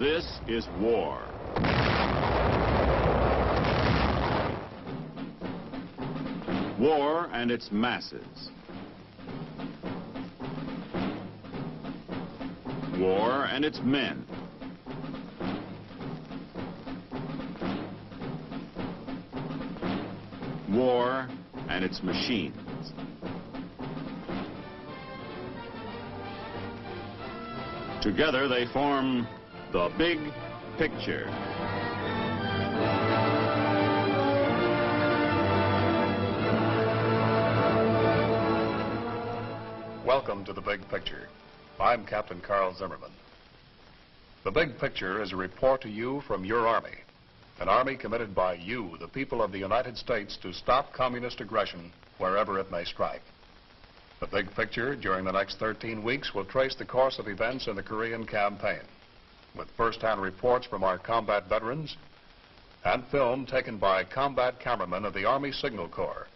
This is war. War and its masses. War and its men. War and its machines. Together they form the big picture. Welcome to The Big Picture. I'm Captain Carl Zimmerman. The Big Picture is a report to you from your Army. An Army committed by you, the people of the United States, to stop communist aggression wherever it may strike. The Big Picture, during the next 13 weeks, will trace the course of events in the Korean campaign, with first-hand reports from our combat veterans and film taken by combat cameramen of the Army Signal Corps.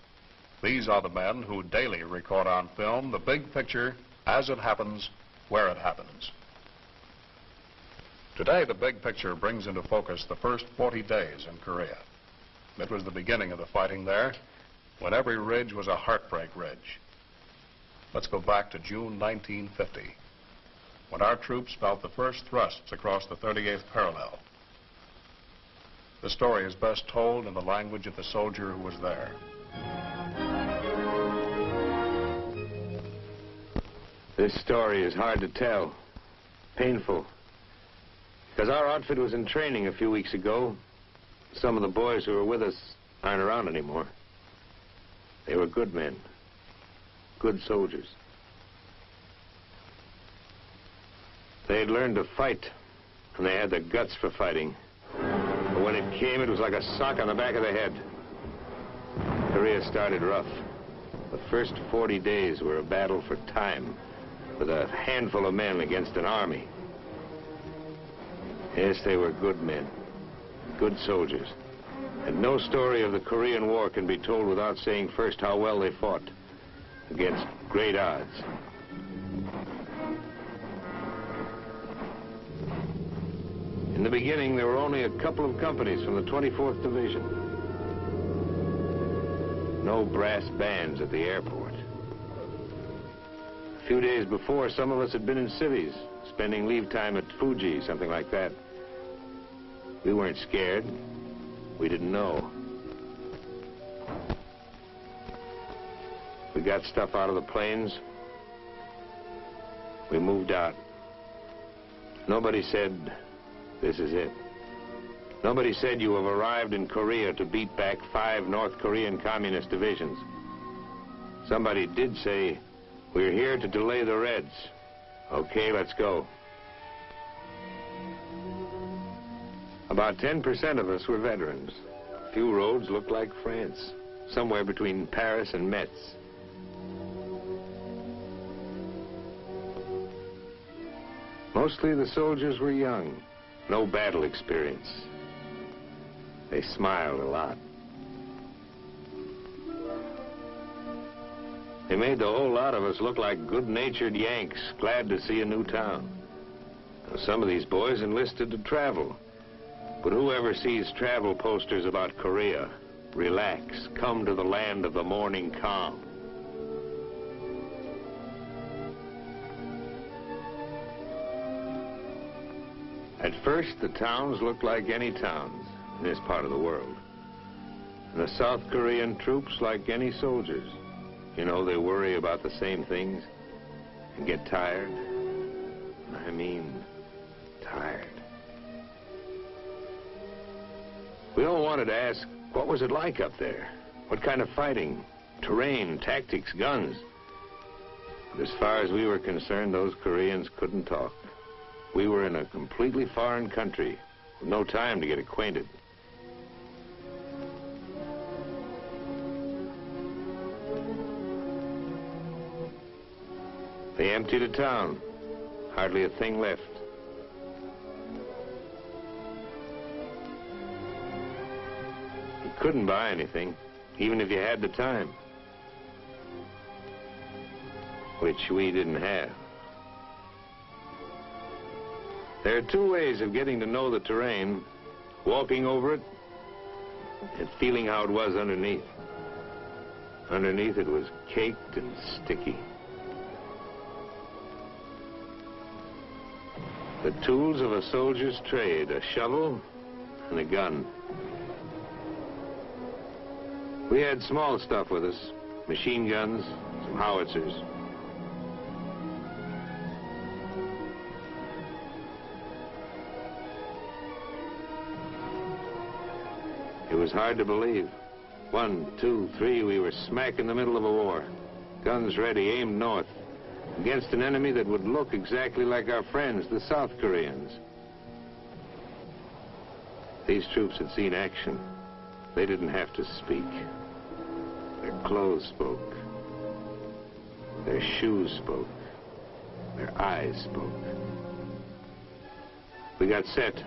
These are the men who daily record on film the big picture as it happens, where it happens. Today, the big picture brings into focus the first 40 days in Korea. It was the beginning of the fighting there, when every ridge was a heartbreak ridge. Let's go back to June 1950, when our troops felt the first thrusts across the 38th parallel. The story is best told in the language of the soldier who was there. This story is hard to tell, painful, because our outfit was in training a few weeks ago. Some of the boys who were with us aren't around anymore. They were good men, good soldiers. They had learned to fight, and they had the guts for fighting. But when it came, it was like a sock on the back of the head. Korea started rough. The first 40 days were a battle for time, with a handful of men against an army. Yes, they were good men, good soldiers. And no story of the Korean War can be told without saying first how well they fought against great odds. In the beginning, there were only a couple of companies from the 24th Division. No brass bands at the airport. A few days before, some of us had been in cities, spending leave time at Fuji, something like that. We weren't scared. We didn't know. We got stuff out of the planes. We moved out. Nobody said, this is it. Nobody said you have arrived in Korea to beat back 5 North Korean communist divisions. Somebody did say, we're here to delay the Reds. Okay, let's go. About 10% of us were veterans. A few roads looked like France, somewhere between Paris and Metz. Mostly the soldiers were young, no battle experience. They smiled a lot. They made the whole lot of us look like good-natured Yanks, glad to see a new town. Now, some of these boys enlisted to travel. But whoever sees travel posters about Korea, relax, come to the land of the morning calm. At first, the towns looked like any towns in this part of the world. And the South Korean troops like any soldiers. You know, they worry about the same things and get tired. I mean, tired. We all wanted to ask, what was it like up there? What kind of fighting, terrain, tactics, guns? But as far as we were concerned, those Koreans couldn't talk. We were in a completely foreign country with no time to get acquainted. They emptied a town, hardly a thing left. You couldn't buy anything, even if you had the time, which we didn't have. There are two ways of getting to know the terrain: walking over it and feeling how it was underneath. Underneath it was caked and sticky. The tools of a soldier's trade: a shovel and a gun. We had small stuff with us: machine guns, some howitzers. It was hard to believe. 1, 2, 3, we were smack in the middle of a war. Guns ready, aimed north, against an enemy that would look exactly like our friends, the South Koreans. These troops had seen action. They didn't have to speak. Their clothes spoke. Their shoes spoke. Their eyes spoke. We got set.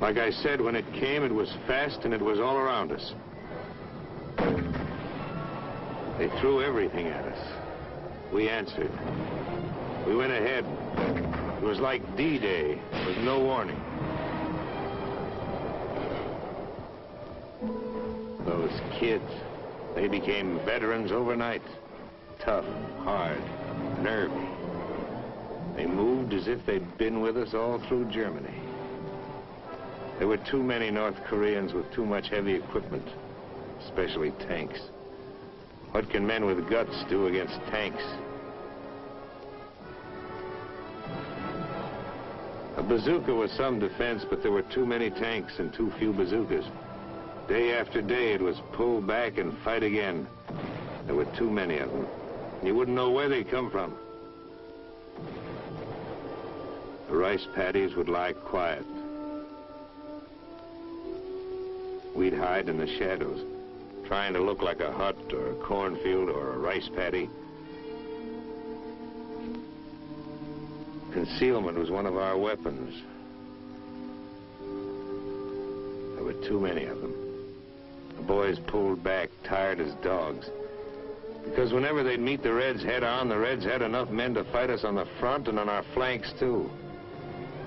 Like I said, when it came, it was fast and it was all around us. They threw everything at us. We answered. We went ahead. It was like D-Day, with no warning. Those kids, they became veterans overnight. Tough, hard, nervy. They moved as if they'd been with us all through Germany. There were too many North Koreans with too much heavy equipment, especially tanks. What can men with guts do against tanks? A bazooka was some defense, but there were too many tanks and too few bazookas. Day after day, it was pull back and fight again. There were too many of them. You wouldn't know where they'd come from. The rice paddies would lie quiet. We'd hide in the shadows, trying to look like a hut or a cornfield or a rice paddy. Concealment was one of our weapons. There were too many of them. The boys pulled back, tired as dogs. Because whenever they'd meet the Reds head on, the Reds had enough men to fight us on the front and on our flanks, too.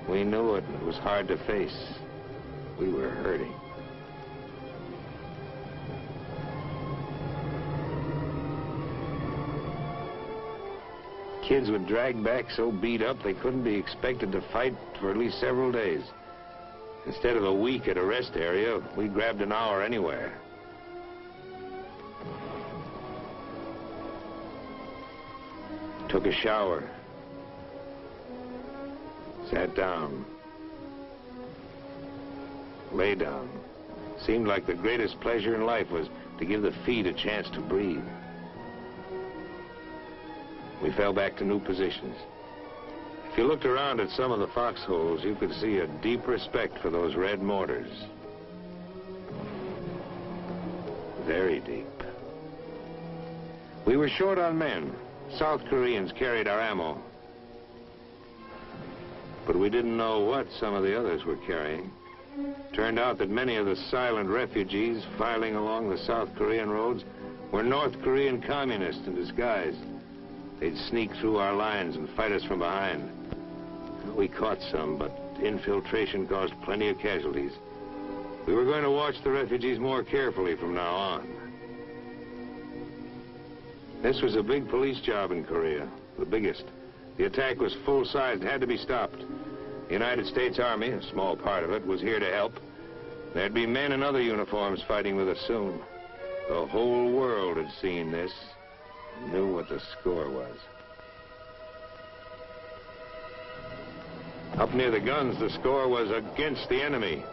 We knew it, and it was hard to face. We were hurting. Kids would drag back so beat up they couldn't be expected to fight for at least several days. Instead of a week at a rest area, we grabbed an hour anywhere. Took a shower. Sat down. Lay down. Seemed like the greatest pleasure in life was to give the feet a chance to breathe. We fell back to new positions. If you looked around at some of the foxholes, you could see a deep respect for those red mortars. Very deep. We were short on men. South Koreans carried our ammo. But we didn't know what some of the others were carrying. Turned out that many of the silent refugees filing along the South Korean roads were North Korean communists in disguise. They'd sneak through our lines and fight us from behind. We caught some, but infiltration caused plenty of casualties. We were going to watch the refugees more carefully from now on. This was a big police job in Korea, the biggest. The attack was full-sized and had to be stopped. The United States Army, a small part of it, was here to help. There'd be men in other uniforms fighting with us soon. The whole world had seen this, and knew what the score was. Up near the guns, the score was against the enemy.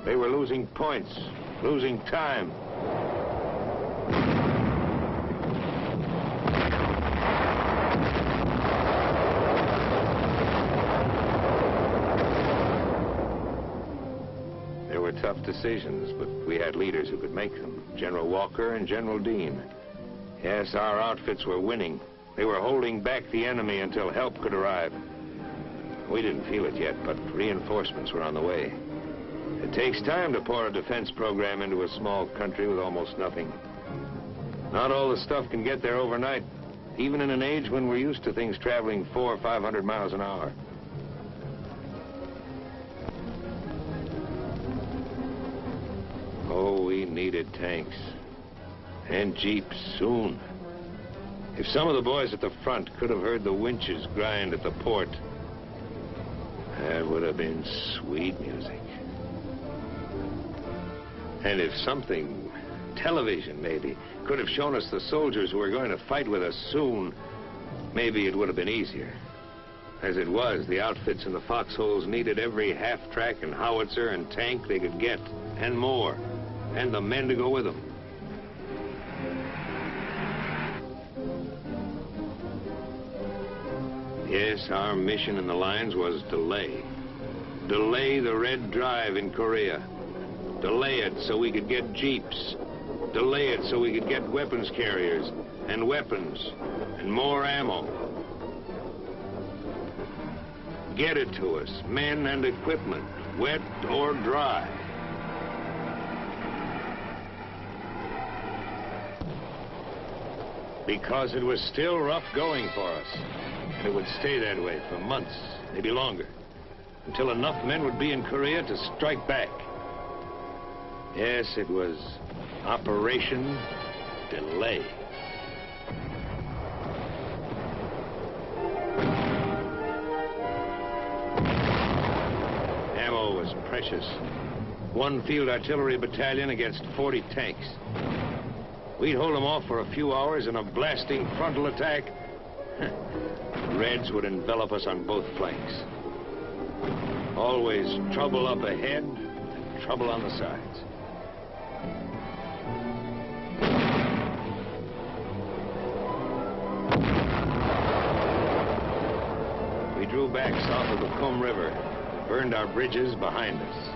They were losing points, losing time. There were tough decisions, but we had leaders who could make them. General Walker and General Dean. Yes, our outfits were winning. They were holding back the enemy until help could arrive. We didn't feel it yet, but reinforcements were on the way. It takes time to pour a defense program into a small country with almost nothing. Not all the stuff can get there overnight. even in an age when we're used to things traveling 400 or 500 miles an hour. Oh, we needed tanks and jeeps soon. If some of the boys at the front could have heard the winches grind at the port, that would have been sweet music. And if something, television maybe, could have shown us the soldiers who were going to fight with us soon, maybe it would have been easier. As it was, the outfits in the foxholes needed every half-track and howitzer and tank they could get, and more, and the men to go with them. Yes, our mission in the lines was delay. Delay the Red Drive in Korea. Delay it so we could get jeeps. Delay it so we could get weapons carriers and weapons and more ammo. Get it to us, men and equipment, wet or dry. Because it was still rough going for us. And it would stay that way for months, maybe longer, until enough men would be in Korea to strike back. Yes, it was Operation Delay. Ammo was precious. One field artillery battalion against 40 tanks. We'd hold them off for a few hours in a blasting frontal attack. Reds would envelop us on both flanks. Always trouble up ahead and trouble on the sides. We drew back south of the Kum River, burned our bridges behind us.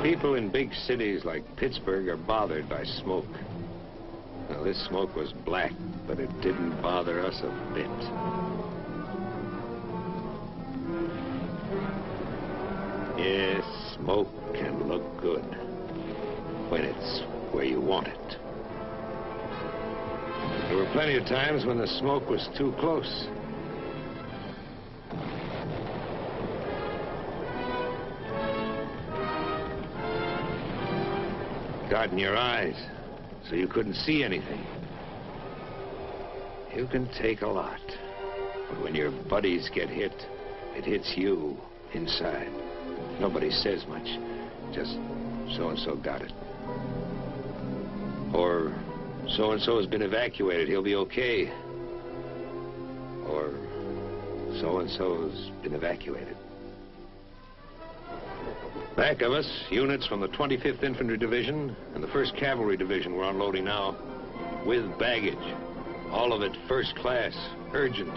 People in big cities like Pittsburgh are bothered by smoke. Now, this smoke was black, but it didn't bother us a bit. Yes, smoke can look good when it's where you want it. There were plenty of times when the smoke was too close. Got in your eyes, so you couldn't see anything. You can take a lot, but when your buddies get hit, it hits you inside. Nobody says much, just so-and-so got it. Or so-and-so has been evacuated, he'll be okay. Or so-and-so's been evacuated. Back of us, units from the 25th Infantry Division and the 1st Cavalry Division were unloading now, with baggage. All of it first class, urgent.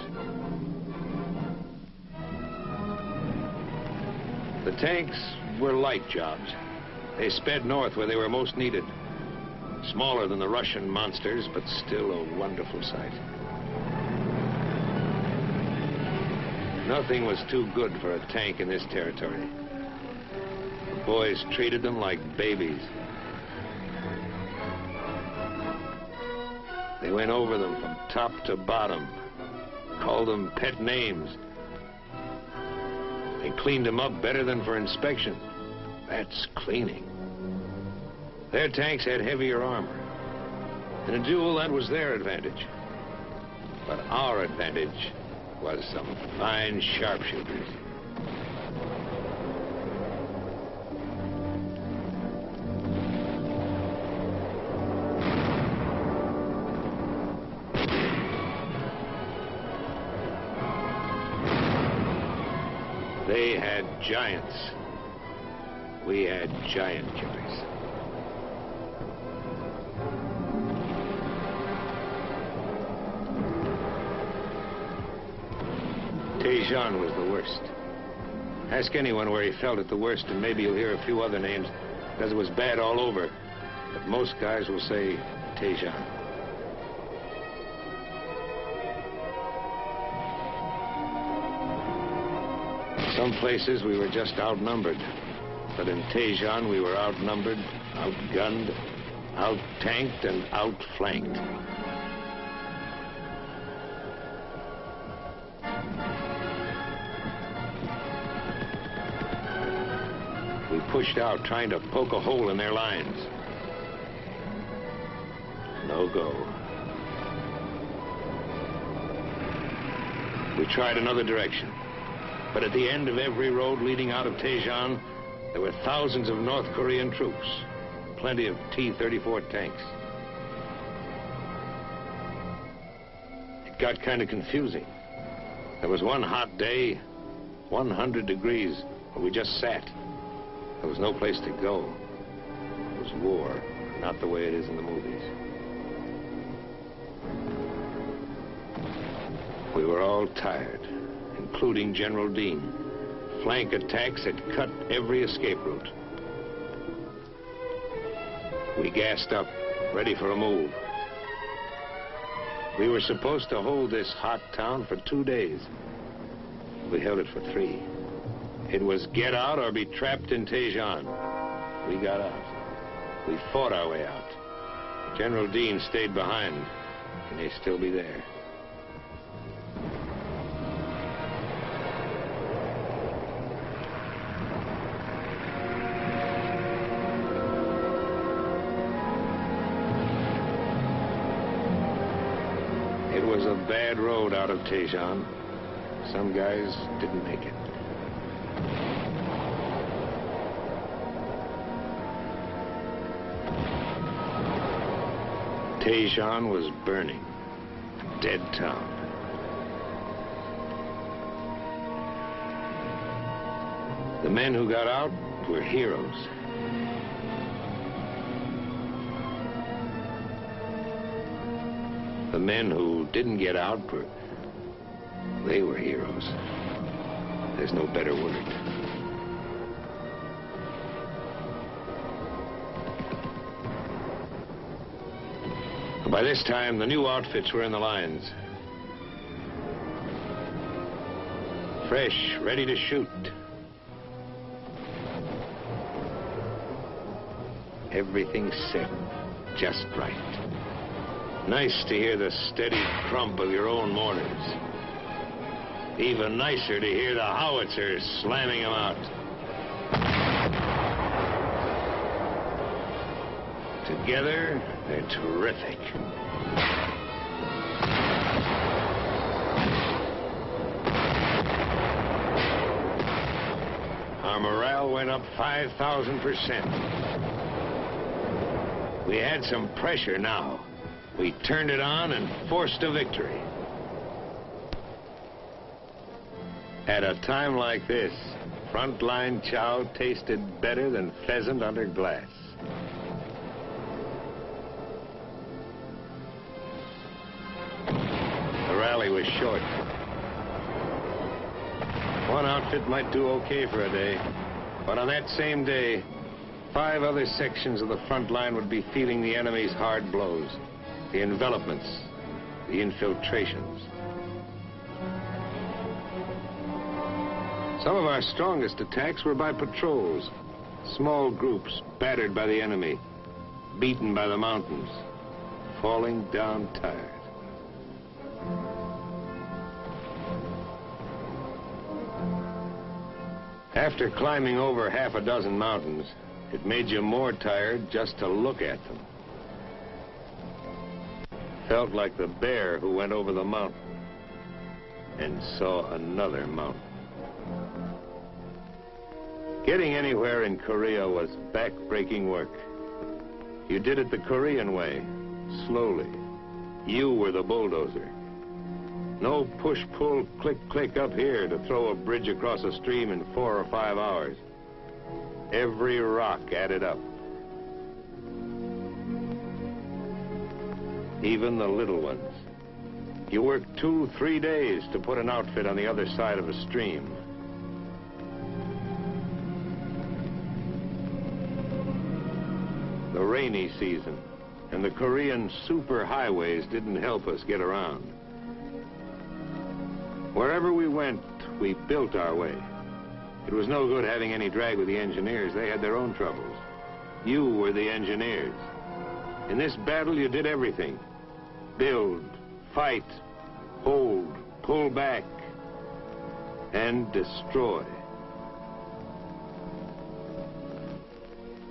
The tanks were light jobs. They sped north where they were most needed. Smaller than the Russian monsters, but still a wonderful sight. Nothing was too good for a tank in this territory. The boys treated them like babies. They went over them from top to bottom, called them pet names. They cleaned them up better than for inspection. That's cleaning. Their tanks had heavier armor. In a duel, that was their advantage. But our advantage was some fine sharpshooters. They had giants. We had giant killers. Tejan was the worst. Ask anyone where he felt it the worst, and maybe you'll hear a few other names, because it was bad all over. But most guys will say Tejan. Some places we were just outnumbered. But in Tejon, we were outnumbered, outgunned, out-tanked, and outflanked. We pushed out, trying to poke a hole in their lines. No go. We tried another direction. But at the end of every road leading out of Tejon, there were thousands of North Korean troops. Plenty of T-34 tanks. It got kind of confusing. There was one hot day, 100 degrees, where we just sat. There was no place to go. It was war, not the way it is in the movies. We were all tired, including General Dean. Flank attacks had cut every escape route. We gassed up, ready for a move. We were supposed to hold this hot town for 2 days. We held it for 3. It was get out or be trapped in Tejon. We got out. We fought our way out. General Dean stayed behind. He may still be there. It was a bad road out of Tejon. Some guys didn't make it. Tejon was burning. A dead town. The men who got out were heroes. The men who didn't get out they were heroes. There's no better word. By this time, the new outfits were in the lines. Fresh, ready to shoot. Everything set just right. Nice to hear the steady crump of your own mortars. Even nicer to hear the howitzers slamming them out. Together, they're terrific. Our morale went up 5,000%. We had some pressure now. We turned it on and forced a victory. At a time like this, frontline chow tasted better than pheasant under glass. The rally was short. One outfit might do okay for a day, but on that same day, 5 other sections of the front line would be feeling the enemy's hard blows, the envelopments, the infiltrations. Some of our strongest attacks were by patrols, small groups battered by the enemy, beaten by the mountains, falling down tired. After climbing over half a dozen mountains, it made you more tired just to look at them. Felt like the bear who went over the mountain and saw another mountain. Getting anywhere in Korea was back-breaking work. You did it the Korean way, slowly. You were the bulldozer. No push-pull, click-click up here to throw a bridge across a stream in 4 or 5 hours. Every rock added up. Even the little ones. You worked 2-3 days to put an outfit on the other side of a stream. The rainy season and the Korean superhighways didn't help us get around. Wherever we went, we built our way. It was no good having any drag with the engineers. They had their own troubles. You were the engineers. In this battle, you did everything. Build, fight, hold, pull back, and destroy.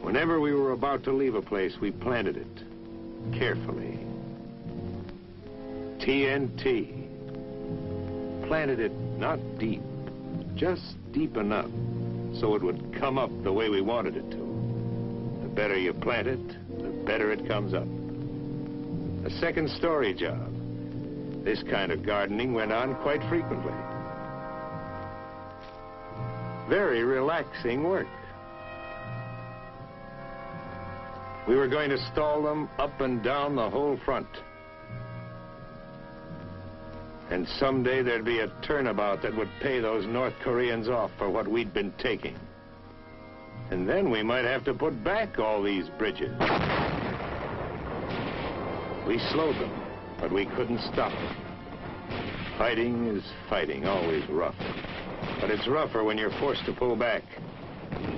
Whenever we were about to leave a place, we planted it carefully. TNT. Planted it not deep, just deep enough so it would come up the way we wanted it to. The better you plant it, the better it comes up. A second story job. This kind of gardening went on quite frequently. Very relaxing work. We were going to stall them up and down the whole front. And someday there'd be a turnabout that would pay those North Koreans off for what we'd been taking. And then we might have to put back all these bridges. We slowed them, but we couldn't stop them. Fighting is fighting, always rough. But it's rougher when you're forced to pull back.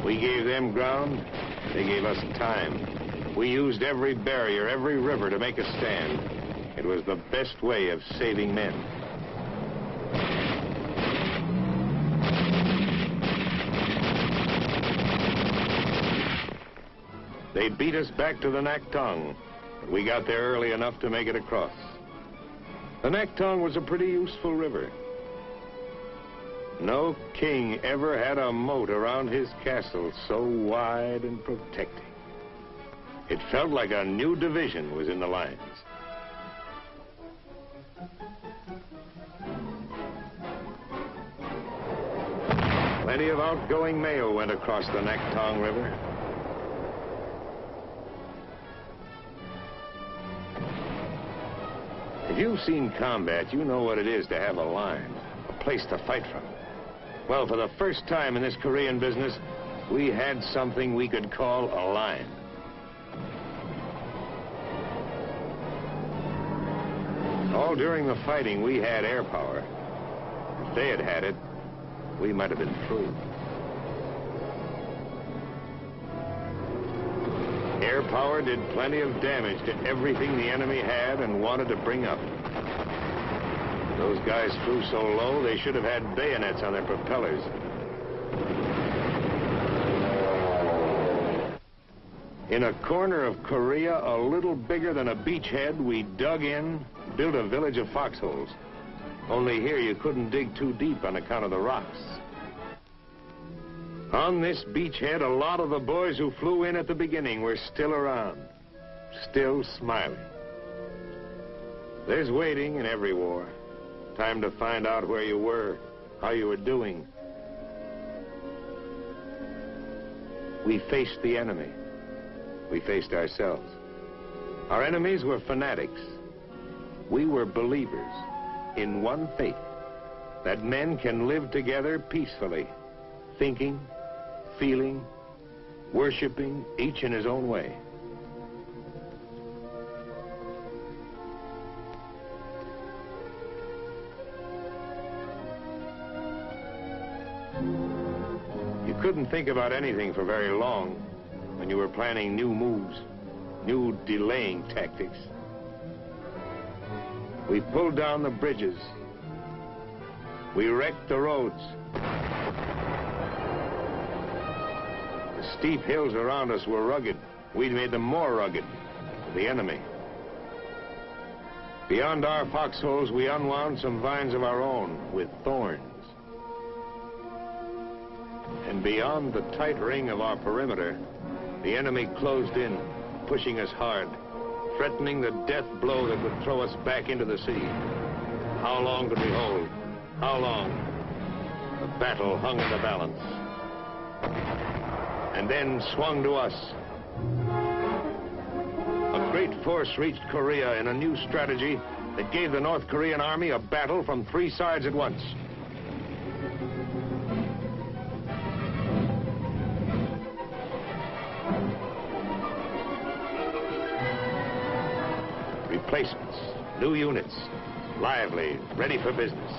We gave them ground, they gave us time. We used every barrier, every river to make a stand. It was the best way of saving men. They beat us back to the Naktong, but we got there early enough to make it across. The Naktong was a pretty useful river. No king ever had a moat around his castle so wide and protecting. It felt like a new division was in the lines. Plenty of outgoing mail went across the Naktong River. If you've seen combat, you know what it is to have a line, a place to fight from. Well, for the first time in this Korean business, we had something we could call a line. All during the fighting, we had air power. If they had had it, we might have been through. Air power did plenty of damage to everything the enemy had and wanted to bring up. Those guys flew so low, they should have had bayonets on their propellers. In a corner of Korea, a little bigger than a beachhead, we dug in, built a village of foxholes. Only here you couldn't dig too deep on account of the rocks. On this beachhead, a lot of the boys who flew in at the beginning were still around, still smiling. There's waiting in every war. Time to find out where you were, how you were doing. We faced the enemy. We faced ourselves. Our enemies were fanatics. We were believers in one faith, that men can live together peacefully, thinking, feeling, worshiping, each in his own way. You couldn't think about anything for very long when you were planning new moves, new delaying tactics. We pulled down the bridges. We wrecked the roads. The steep hills around us were rugged. We'd made them more rugged for the enemy. Beyond our foxholes, we unwound some vines of our own with thorns. And beyond the tight ring of our perimeter, the enemy closed in, pushing us hard, threatening the death blow that would throw us back into the sea. How long could we hold? How long? The battle hung in the balance. And then swung to us. A great force reached Korea in a new strategy that gave the North Korean army a battle from 3 sides at once. Replacements, new units, lively, ready for business.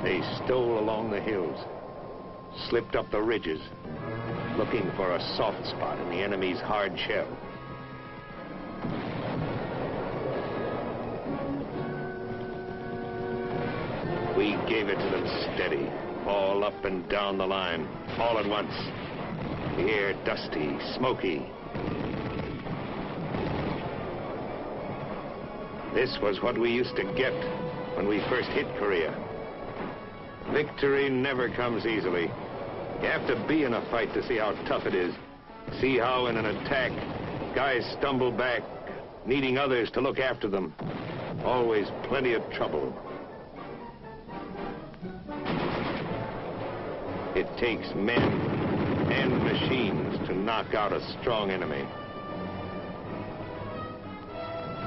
They stole along the hills, slipped up the ridges, looking for a soft spot in the enemy's hard shell. We gave it to them steady, all up and down the line, all at once. The air dusty, smoky. This was what we used to get when we first hit Korea. Victory never comes easily. You have to be in a fight to see how tough it is. See how in an attack, guys stumble back, needing others to look after them. Always plenty of trouble. It takes men and machines to knock out a strong enemy.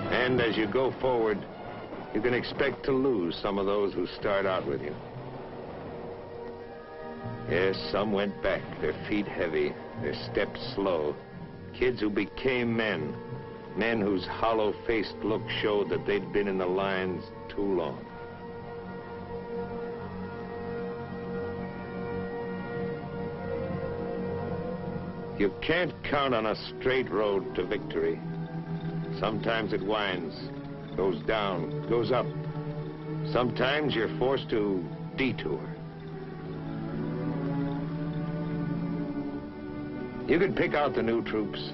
And as you go forward, you can expect to lose some of those who start out with you. Yes, some went back, their feet heavy, their steps slow. Kids who became men. Men whose hollow-faced look showed that they'd been in the lines too long. You can't count on a straight road to victory. Sometimes it winds, goes down, goes up. Sometimes you're forced to detour. You could pick out the new troops.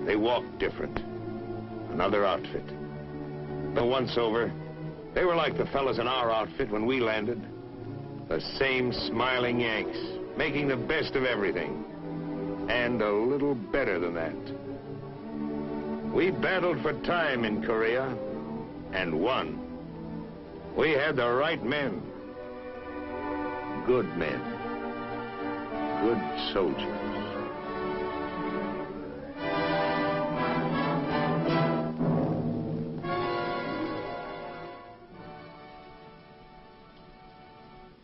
They walk different. Another outfit. But once over, they were like the fellas in our outfit when we landed. The same smiling Yanks, making the best of everything. And a little better than that. We battled for time in Korea, and won. We had the right men. Good men. Good soldiers.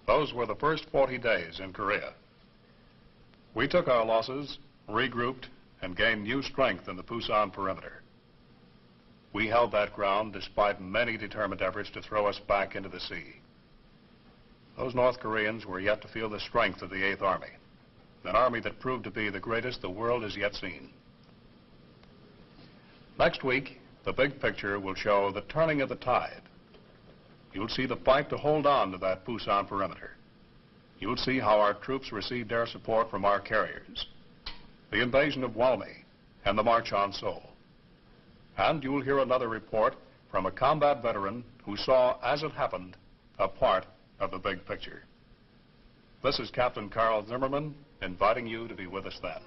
Those were the first 40 days in Korea. We took our losses, regrouped, and gained new strength in the Pusan perimeter. We held that ground despite many determined efforts to throw us back into the sea. Those North Koreans were yet to feel the strength of the 8th Army, an army that proved to be the greatest the world has yet seen. Next week, the big picture will show the turning of the tide. You'll see the fight to hold on to that Pusan perimeter. You'll see how our troops received air support from our carriers, the invasion of Walmy, and the march on Seoul. And you'll hear another report from a combat veteran who saw, as it happened, a part of the big picture. This is Captain Carl Zimmerman, inviting you to be with us then.